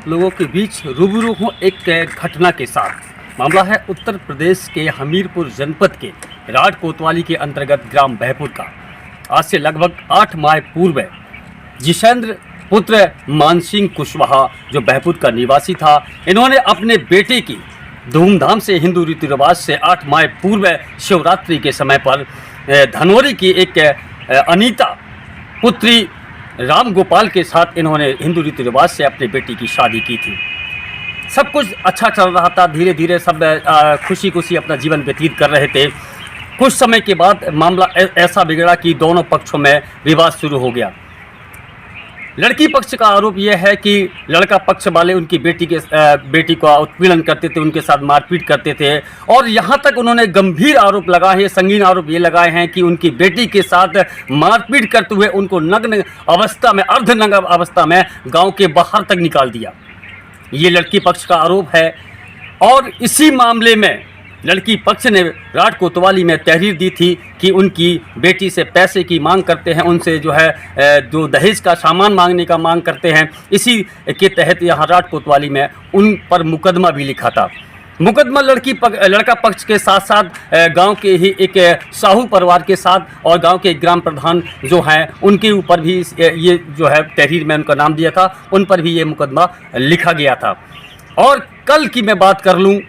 आप लोगों के बीच रूबरू हूँ एक घटना के साथ। मामला है उत्तर प्रदेश के हमीरपुर जनपद के राठ कोतवाली के अंतर्गत ग्राम बहपुर का। आज से लगभग 8 माह पूर्व जिशेंद्र पुत्र मानसिंह कुशवाहा जो बहपुर का निवासी था, इन्होंने अपने बेटे की धूमधाम से हिंदू रीति रिवाज से 8 माह पूर्व शिवरात्रि के समय पर धनौरी की एक अनीता पुत्री राम गोपाल के साथ इन्होंने हिंदू रीति रिवाज से अपनी बेटी की शादी की थी। सब कुछ अच्छा चल रहा था, धीरे धीरे सब खुशी खुशी अपना जीवन व्यतीत कर रहे थे। कुछ समय के बाद मामला ऐसा बिगड़ा कि दोनों पक्षों में विवाद शुरू हो गया। लड़की पक्ष का आरोप यह है कि लड़का पक्ष वाले उनकी बेटी का उत्पीड़न करते थे, उनके साथ मारपीट करते थे और यहाँ तक उन्होंने गंभीर आरोप लगाए हैं, संगीन आरोप ये लगाए हैं कि उनकी बेटी के साथ मारपीट करते हुए उनको नग्न अवस्था में, अर्धनग्न अवस्था में गांव के बाहर तक निकाल दिया। ये लड़की पक्ष का आरोप है और इसी मामले में लड़की पक्ष ने राठ कोतवाली में तहरीर दी थी कि उनकी बेटी से पैसे की मांग करते हैं, उनसे जो दहेज का सामान मांगने का मांग करते हैं। इसी के तहत यहाँ राठ कोतवाली में उन पर मुकदमा भी लिखा था। मुकदमा लड़का पक्ष के साथ साथ गांव के ही एक साहू परिवार के साथ और गांव के ग्राम प्रधान जो हैं उनके ऊपर भी ये जो है तहरीर में उनका नाम दिया था, उन पर भी ये मुकदमा लिखा गया था। और कल की मैं बात कर लूँ,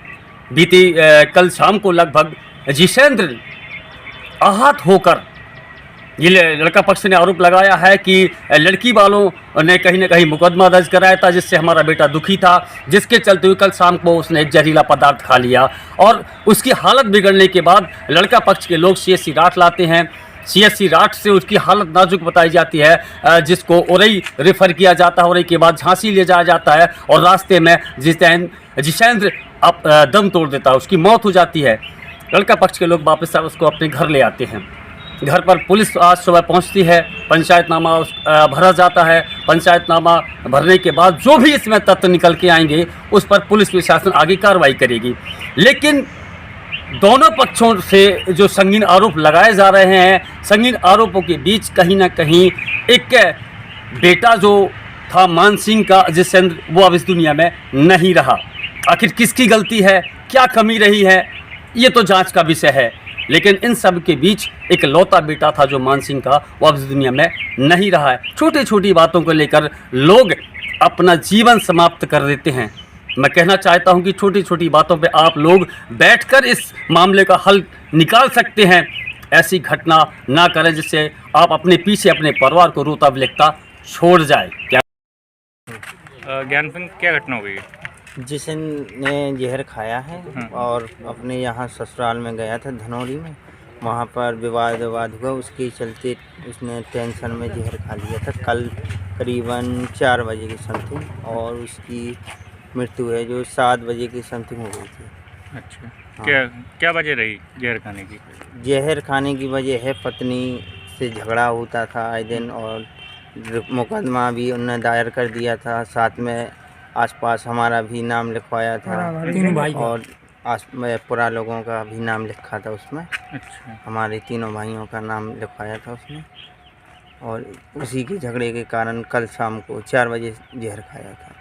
कल शाम को लगभग जिशेंद्र आहत होकर, ये लड़का पक्ष ने आरोप लगाया है कि लड़की वालों ने कहीं ना कहीं मुकदमा दर्ज कराया था जिससे हमारा बेटा दुखी था, जिसके चलते हुए कल शाम को उसने एक जहरीला पदार्थ खा लिया और उसकी हालत बिगड़ने के बाद लड़का पक्ष के लोग सीएचसी राठ लाते हैं। सीएचसी राठ से उसकी हालत नाजुक बताई जाती है, जिसको उरई रेफ़र किया जाता है। उरई के बाद झांसी ले जाया जाता है और रास्ते में जिशेंद्र दम तोड़ देता है, उसकी मौत हो जाती है। लड़का पक्ष के लोग वापस उसको अपने घर ले आते हैं। घर पर पुलिस आज सुबह पहुंचती है, पंचायतनामा भरा जाता है। पंचायतनामा भरने के बाद जो भी इसमें तथ्य निकल के आएंगे उस पर पुलिस प्रशासन आगे कार्रवाई करेगी। लेकिन दोनों पक्षों से जो संगीन आरोप लगाए जा रहे हैं, संगीन आरोपों के बीच कहीं ना कहीं एक बेटा जो था मानसिंह का जिशेंद्र, वो अब इस दुनिया में नहीं रहा। आखिर किसकी गलती है, क्या कमी रही है, ये तो जांच का विषय है। लेकिन इन सब के बीच एक लौता बेटा था जो मानसिंह का, वो अब इस दुनिया में नहीं रहा है। छोटी छोटी बातों को लेकर लोग अपना जीवन समाप्त कर देते हैं। मैं कहना चाहता हूं कि छोटी छोटी बातों पे आप लोग बैठकर इस मामले का हल निकाल सकते हैं। ऐसी घटना ना करें जिससे आप अपने पीछे अपने परिवार को रोता बिलखता छोड़ जाए। ज्ञानपिंग क्या घटना हो गई? जिसने जहर खाया है और अपने यहाँ ससुराल में गया था धनौरी में, वहाँ पर विवाद हुआ, उसके चलते उसने टेंशन में जहर खा लिया था कल करीबन 4 बजे के समथिंग, और उसकी मृत्यु है जो 7 बजे की समथिंग हो गई थी। अच्छा, हाँ। क्या वजह रही जहर खाने की? जहर खाने की वजह है पत्नी से झगड़ा होता था आए दिन, और मुकदमा भी उन्होंने दायर कर दिया था। साथ में आसपास हमारा भी नाम लिखवाया था और पूरा लोगों का भी नाम लिखा था उसमें। अच्छा, हमारे तीनों भाइयों का नाम लिखवाया था उसने, और उसी के झगड़े के कारण कल शाम को 4 बजे जहर खाया था।